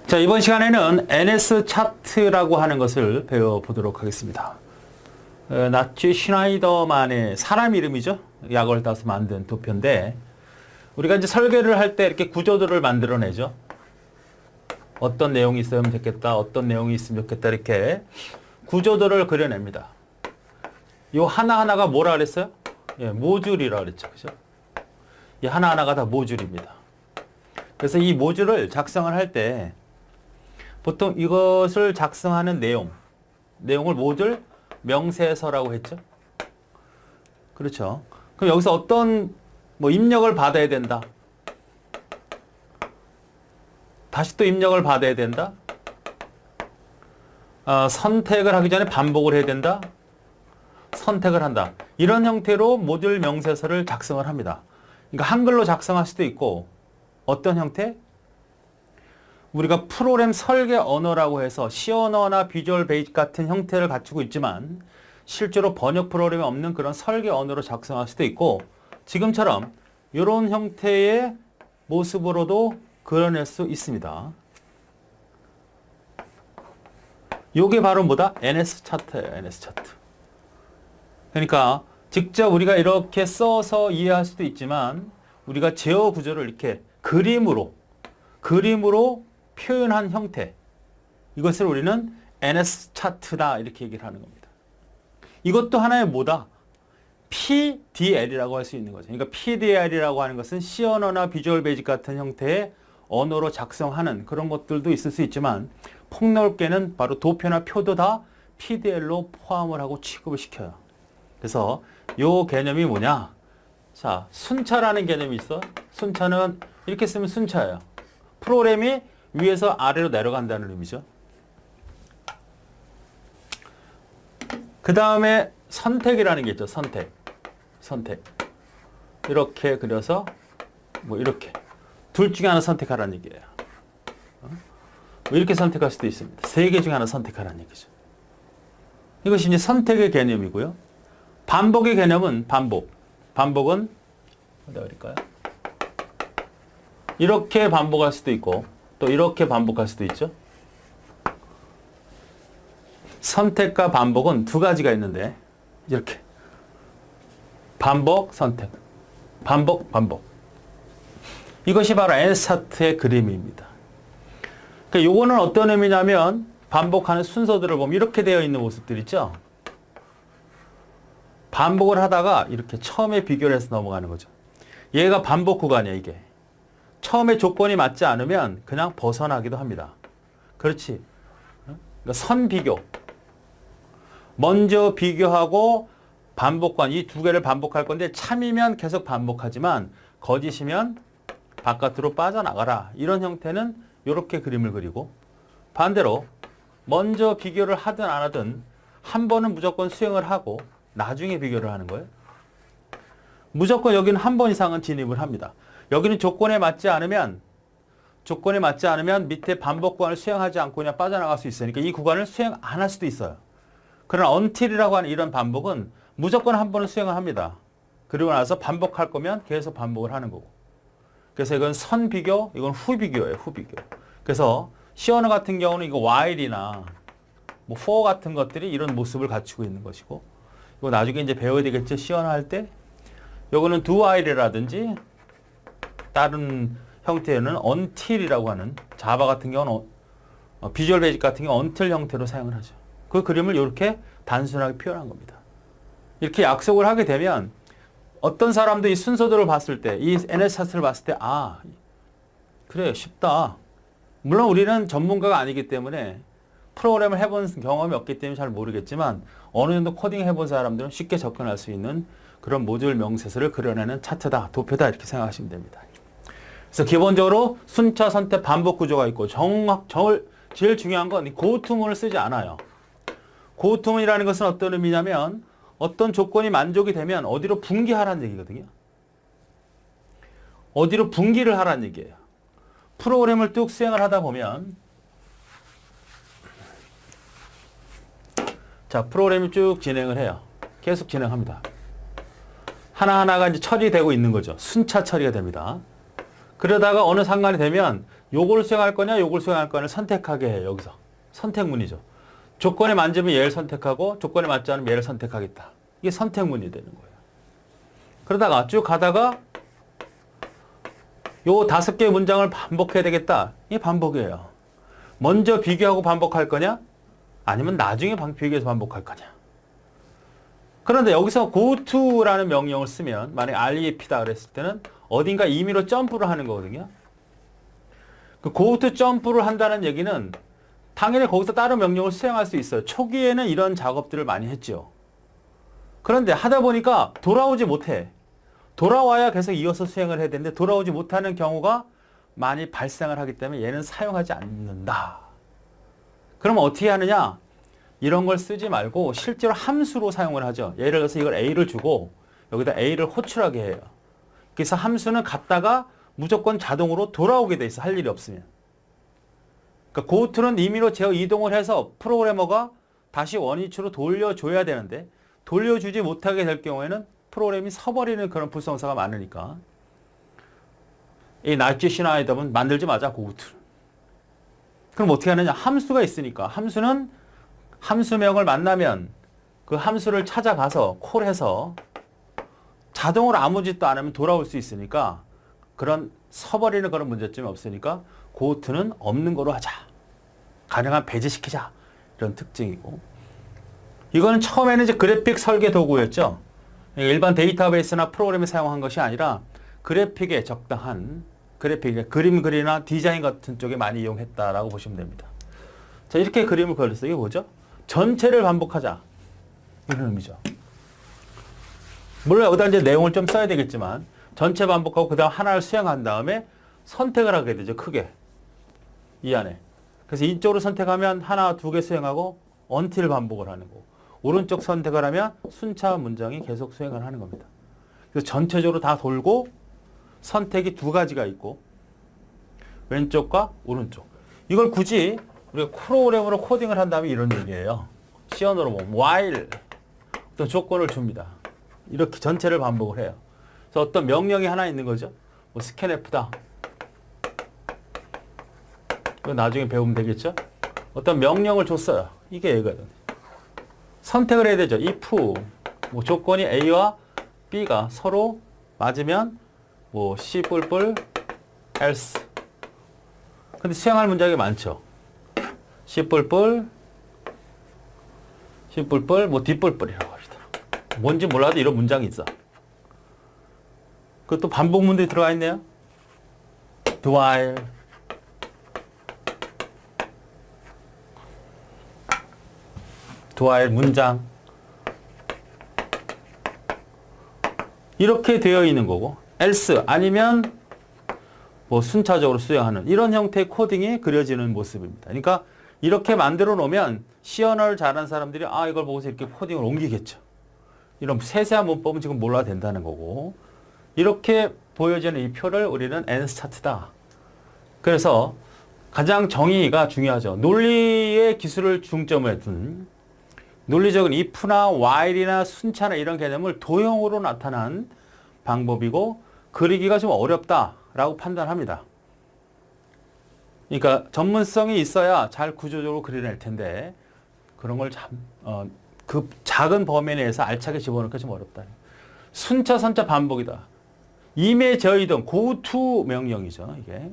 자, 이번 시간에는 NS 차트라고 하는 것을 배워보도록 하겠습니다. 나치 슈나이더만의 사람 이름이죠. 약을 따서 만든 도표인데, 우리가 이제 설계를 할 때 이렇게 구조들을 만들어내죠. 어떤 내용이 있으면 좋겠다, 어떤 내용이 있으면 좋겠다, 이렇게 구조들을 그려냅니다. 요 하나하나가 뭐라 그랬어요? 예, 모듈이라 그랬죠. 그죠? 이 하나하나가 다 모듈입니다. 그래서 이 모듈을 작성을 할 때 보통 이것을 작성하는 내용을 모듈 명세서라고 했죠. 그렇죠. 그럼 여기서 어떤 입력을 받아야 된다. 다시 또 입력을 받아야 된다. 선택을 하기 전에 반복을 해야 된다. 선택을 한다. 이런 형태로 모듈 명세서를 작성을 합니다. 그러니까 한글로 작성할 수도 있고 어떤 형태? 우리가 프로그램 설계 언어라고 해서 C 언어나 비주얼 베이직 같은 형태를 갖추고 있지만 실제로 번역 프로그램이 없는 그런 설계 언어로 작성할 수도 있고 지금처럼 이런 형태의 모습으로도 그려낼 수 있습니다. 이게 바로 뭐다? NS 차트예요. NS 차트. 그러니까 직접 우리가 이렇게 써서 이해할 수도 있지만 우리가 제어 구조를 이렇게 그림으로 표현한 형태, 이것을 우리는 NS 차트다 이렇게 얘기를 하는 겁니다. 이것도 하나의 뭐다? PDL이라고 할 수 있는 거죠. 그러니까 PDL이라고 하는 것은 C 언어나 비주얼 베이직 같은 형태의 언어로 작성하는 그런 것들도 있을 수 있지만 폭넓게는 바로 도표나 표도 다 PDL로 포함을 하고 취급을 시켜요. 그래서 이 개념이 뭐냐? 자, 순차라는 개념이 있어. 순차는 이렇게 쓰면 순차예요. 프로그램이 위에서 아래로 내려간다는 의미죠. 그 다음에 선택이라는 게 있죠. 선택. 이렇게 그려서 이렇게 둘 중에 하나 선택하라는 얘기예요. 이렇게 선택할 수도 있습니다. 세 개 중에 하나 선택하라는 얘기죠. 이것이 이제 선택의 개념이고요. 반복의 개념은 반복은 어디다 그릴까요? 이렇게 반복할 수도 있고 또 이렇게 반복할 수도 있죠. 선택과 반복은 두 가지가 있는데 이렇게 반복, 선택, 반복. 이것이 바로 NS 차트의 그림입니다. 그러니까 요거는 어떤 의미냐면 반복하는 순서들을 보면 이렇게 되어 있는 모습들 있죠. 반복을 하다가 이렇게 처음에 비교를 해서 넘어가는 거죠. 얘가 반복 구간이야, 이게. 처음에 조건이 맞지 않으면 그냥 벗어나기도 합니다. 그렇지. 그러니까 선 비교. 먼저 비교하고 반복관, 이 두 개를 반복할 건데 참이면 계속 반복하지만 거짓이면 바깥으로 빠져나가라. 이런 형태는 이렇게 그림을 그리고 반대로 먼저 비교를 하든 안 하든 한 번은 무조건 수행을 하고 나중에 비교를 하는 거예요. 무조건 여기는 한 번 이상은 진입을 합니다. 여기는 조건에 맞지 않으면 밑에 반복 구간을 수행하지 않고 그냥 빠져나갈 수 있으니까 이 구간을 수행 안 할 수도 있어요. 그러나 until이라고 하는 이런 반복은 무조건 한 번은 수행을 합니다. 그리고 나서 반복할 거면 계속 반복을 하는 거고. 그래서 이건 선 비교, 이건 후 비교예요. 후 비교. 그래서 C 언어 같은 경우는 이거 while이나 for 같은 것들이 이런 모습을 갖추고 있는 것이고 이거 나중에 이제 배워야 되겠죠. C 언어 할 때. 요거는 do while이라든지 다른 형태는 until이라고 하는 자바 같은 경우는 비주얼 베이직 같은 경우 until 형태로 사용을 하죠. 그 그림을 이렇게 단순하게 표현한 겁니다. 이렇게 약속을 하게 되면 어떤 사람도 이 순서들을 봤을 때, 이 NS 차트를 봤을 때, 그래, 쉽다. 물론 우리는 전문가가 아니기 때문에 프로그램을 해본 경험이 없기 때문에 잘 모르겠지만 어느 정도 코딩 해본 사람들은 쉽게 접근할 수 있는 그런 모듈 명세서를 그려내는 차트다, 도표다 이렇게 생각하시면 됩니다. 그래서 기본적으로 순차, 선택, 반복 구조가 있고 제일 중요한 건 고투문을 쓰지 않아요. 고투문이라는 것은 어떤 의미냐면 어떤 조건이 만족이 되면 어디로 분기하라는 얘기거든요. 어디로 분기를 하라는 얘기예요. 프로그램을 쭉 수행을 하다 보면 자, 프로그램이 쭉 진행을 해요. 계속 진행합니다. 하나하나가 이제 처리되고 있는 거죠. 순차 처리가 됩니다. 그러다가 어느 상관이 되면 요걸 수행할 거냐, 요걸 수행할 거냐를 선택하게 해요. 여기서. 선택문이죠. 조건에 맞으면 얘를 선택하고 조건에 맞지 않으면 얘를 선택하겠다. 이게 선택문이 되는 거예요. 그러다가 쭉 가다가 요 5개의 문장을 반복해야 되겠다. 이게 반복이에요. 먼저 비교하고 반복할 거냐? 아니면 나중에 비교해서 반복할 거냐? 그런데 여기서 go to라는 명령을 쓰면 만약에 REF다 그랬을 때는 어딘가 임의로 점프를 하는 거거든요. 그 go to 점프를 한다는 얘기는 당연히 거기서 다른 명령을 수행할 수 있어요. 초기에는 이런 작업들을 많이 했죠. 그런데 하다 보니까 돌아오지 못해. 돌아와야 계속 이어서 수행을 해야 되는데 돌아오지 못하는 경우가 많이 발생을 하기 때문에 얘는 사용하지 않는다. 그러면 어떻게 하느냐? 이런 걸 쓰지 말고 실제로 함수로 사용을 하죠. 예를 들어서 이걸 A를 주고 여기다 A를 호출하게 해요. 그래서 함수는 갔다가 무조건 자동으로 돌아오게 돼 있어. 할 일이 없으면. 그러니까 고트는 임의로 제어 이동을 해서 프로그래머가 다시 원위치로 돌려줘야 되는데 돌려주지 못하게 될 경우에는 프로그램이 서버리는 그런 불성사가 많으니까 이 나이트시나이더는 만들지 마자 고트를. 그럼 어떻게 하느냐? 함수가 있으니까 함수는 함수명을 만나면 그 함수를 찾아가서 콜해서 자동으로 아무 짓도 안 하면 돌아올 수 있으니까 그런 서버리는 그런 문제점이 없으니까 고트는 없는 거로 하자. 가능한 배제시키자. 이런 특징이고. 이거는 처음에는 이제 그래픽 설계 도구였죠. 일반 데이터베이스나 프로그램에 사용한 것이 아니라 그래픽에 적당한 그래픽, 그림 그리나 디자인 같은 쪽에 많이 이용했다라고 보시면 됩니다. 자, 이렇게 그림을 그렸어요. 이게 뭐죠? 전체를 반복하자. 이런 의미죠. 물론 여기다 이제 내용을 좀 써야 되겠지만 전체 반복하고 그 다음 하나를 수행한 다음에 선택을 하게 되죠. 크게. 이 안에. 그래서 이쪽으로 선택하면 하나, 2개 수행하고 until 반복을 하는 거고 오른쪽 선택을 하면 순차 문장이 계속 수행을 하는 겁니다. 그래서 전체적으로 다 돌고 선택이 2가지가 있고 왼쪽과 오른쪽. 이걸 굳이 우리가 프로그램으로 코딩을 한다면 이런 얘기예요. C 언어로 보면 while 어떤 조건을 줍니다. 이렇게 전체를 반복을 해요. 그래서 어떤 명령이 하나 있는 거죠. 뭐 scanf다. 이거 나중에 배우면 되겠죠. 어떤 명령을 줬어요. 이게 얘거든. 선택을 해야 되죠. if 뭐 조건이 A와 B가 서로 맞으면 뭐 C 뿔뿔 else. 근데 수행할 문장이 많죠. C 뿔뿔 뭐 D 뿔뿔이라고 합시다. 뭔지 몰라도 이런 문장이 있어. 그것도 반복문들이 들어가 있네요. do while 문장 이렇게 되어 있는 거고 else 아니면 뭐 순차적으로 수행하는 이런 형태의 코딩이 그려지는 모습입니다. 그러니까 이렇게 만들어 놓으면 C 언어를 잘하는 사람들이 아 이걸 보고서 이렇게 코딩을 옮기겠죠. 이런 세세한 문법은 지금 몰라도 된다는 거고 이렇게 보여지는 이 표를 우리는 NS 차트다. 그래서 가장 정의가 중요하죠. 논리의 기술을 중점에 둔 논리적인 if나 while이나 순차나 이런 개념을 도형으로 나타난 방법이고 그리기가 좀 어렵다라고 판단합니다. 그러니까 전문성이 있어야 잘 구조적으로 그려낼 텐데 그런 걸 그 작은 범위 내에서 알차게 집어넣기가 좀 어렵다. 순차, 선차 반복이다. 임의 저이동, go to 명령이죠. 이게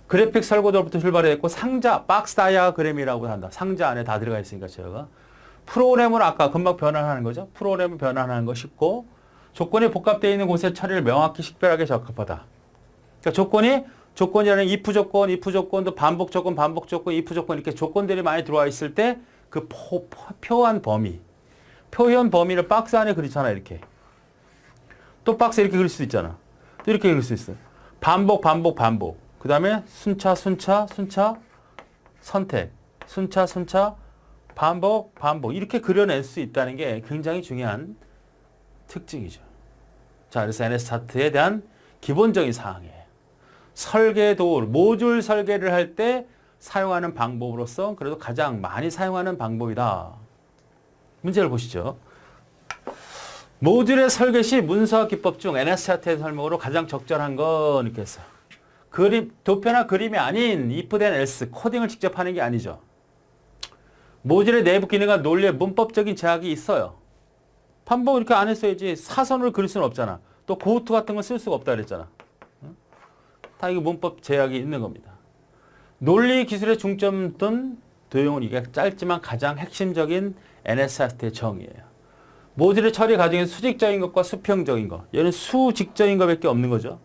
그래픽 설계도부터 출발했고 상자, 박스 다이아그램이라고 한다. 상자 안에 다 들어가 있으니까 제가 프로그램을 아까 금방 변환하는 거죠. 프로그램을 변환하는 거 쉽고 조건이 복합되어 있는 곳의 처리를 명확히 식별하기 적합하다. 그러니까 조건이라는 if 조건도 반복 조건, if 조건 이렇게 조건들이 많이 들어와 있을 때 그 표현 범위를 박스 안에 그리잖아 이렇게. 또 박스 이렇게 그릴 수 있잖아. 또 이렇게 그릴 수 있어요. 반복. 그 다음에 순차, 선택, 순차, 반복 이렇게 그려낼 수 있다는 게 굉장히 중요한 특징이죠. 자, 그래서 NS 차트에 대한 기본적인 사항이에요. 설계도, 모듈 설계를 할 때 사용하는 방법으로서 그래도 가장 많이 사용하는 방법이다. 문제를 보시죠. 모듈의 설계 시 문서와 기법 중 NS 차트의 설명으로 가장 적절한 건 이렇게 했어요. 도표나 그림이 아닌 if then else 코딩을 직접 하는 게 아니죠. 모듈의 내부 기능과 논리의 문법적인 제약이 있어요. 반복을 이렇게 안 했어야지. 사선을 그릴 수는 없잖아. 또 고우투 같은 걸 쓸 수가 없다 그랬잖아. 다 이거 문법 제약이 있는 겁니다. 논리 기술의 중점 둔 도형은 이게 짧지만 가장 핵심적인 NSRT의 정의예요. 모듈의 처리 과정에서 수직적인 것과 수평적인 것. 얘는 수직적인 것밖에 없는 거죠.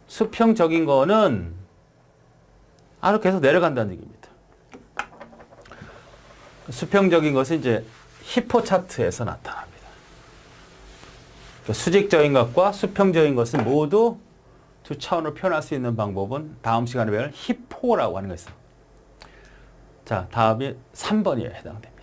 수평적인 거는 아래로 계속 내려간다는 얘기입니다. 수평적인 것은 이제 히포 차트에서 나타납니다. 수직적인 것과 수평적인 것은 모두 두 차원으로 표현할 수 있는 방법은 다음 시간에 배울 히포라고 하는 거 있어요. 자, 다음이 3번이에요. 해당됩니다.